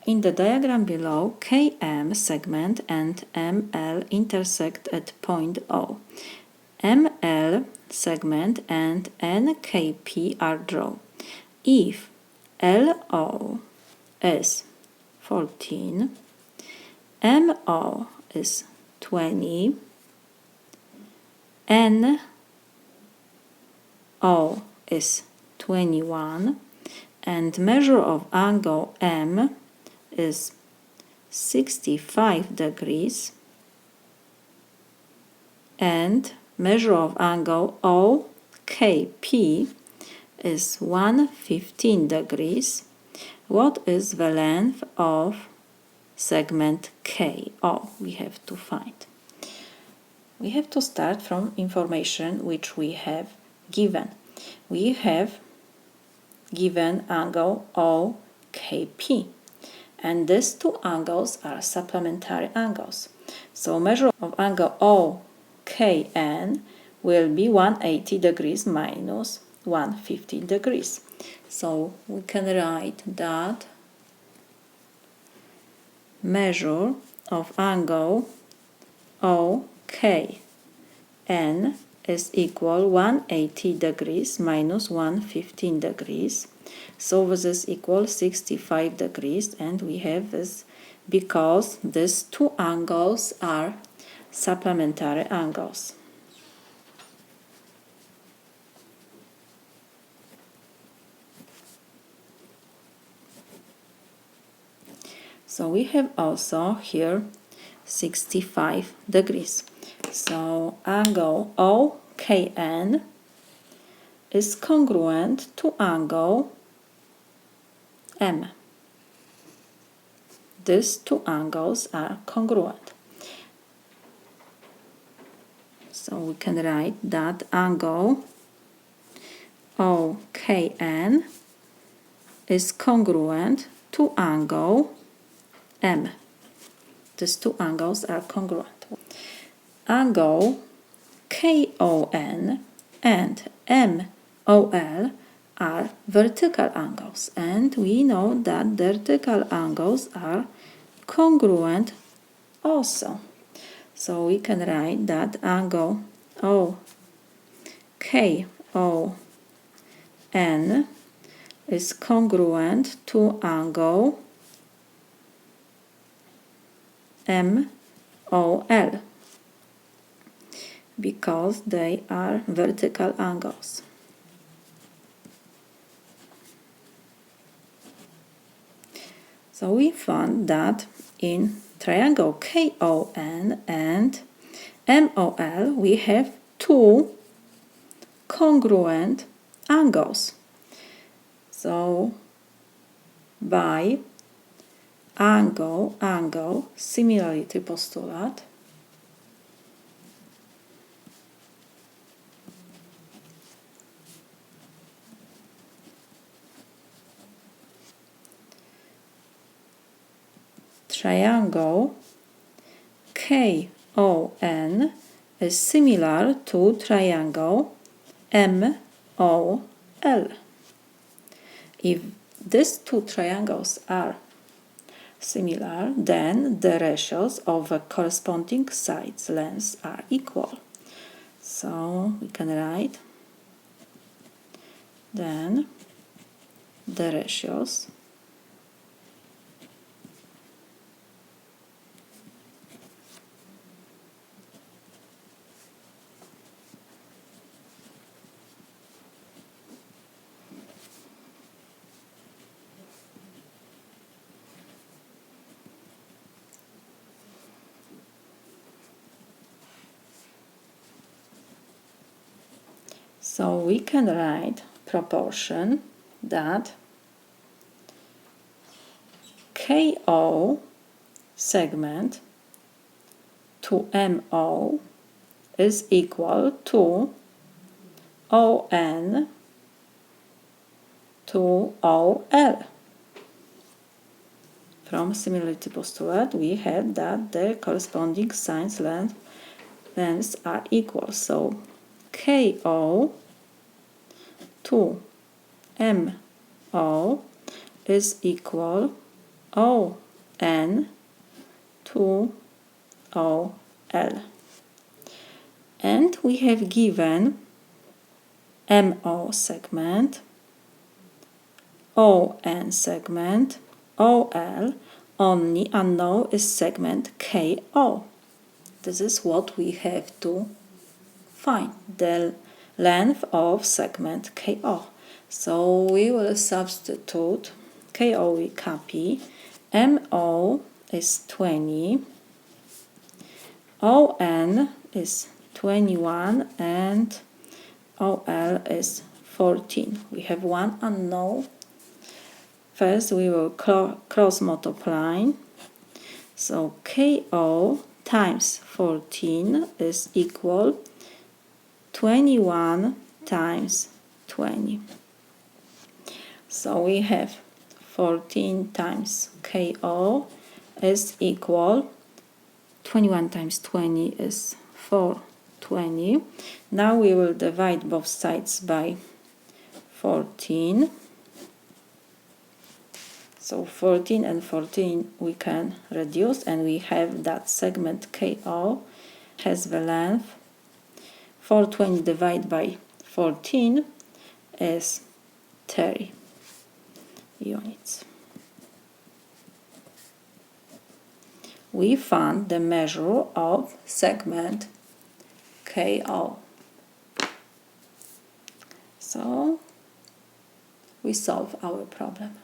In the diagram below, KM segment and ML intersect at point O. ML segment and NKP are drawn. If LO is 14, MO is 20, NO is 21, and measure of angle M is 65 degrees, and measure of angle OKP is 115 degrees. What is the length of segment KO? We have to find. We have to start from information which we have given. We have given angle OKP, and these two angles are supplementary angles. So measure of angle OKN will be 180 degrees minus 115 degrees. So we can write that measure of angle OKN is equal 180 degrees minus 115 degrees. So this is equal 65 degrees, and we have this because these two angles are supplementary angles. So we have also here 65 degrees. So angle OKN is congruent to angle M. These two angles are congruent. So we can write that angle OKN is congruent to angle M. These two angles are congruent. Angle KON and MOL are vertical angles, and we know that vertical angles are congruent also. So we can write that angle OKON is congruent to angle MOL because they are vertical angles. So we found that in triangle KON and MOL we have two congruent angles. So by angle similarity postulate, triangle KON is similar to triangle MOL. If these two triangles are similar, then the ratios of the corresponding sides' lengths are equal. So we can write then the ratios So we can write proportion that KO segment to MO is equal to ON to OL. From similarity postulate, we had that the corresponding sides' lengths are equal. So KO to MO is equal ON to OL. And we have given MO segment, ON segment, OL, only unknown is segment KO. This is what we have to find, the length of segment KO. So we will substitute KO, we copy, MO is 20, ON is 21, and OL is 14. We have one unknown. First we will cross multiply. So KO times 14 is equal 21 times 20. So we have 14 times KO is equal 21 times 20 is 420. Now we will divide both sides by 14. So 14 and 14 we can reduce, and we have that segment KO has the length 420 divided by 14 is 30 units. We found the measure of segment KO. So we solve our problem.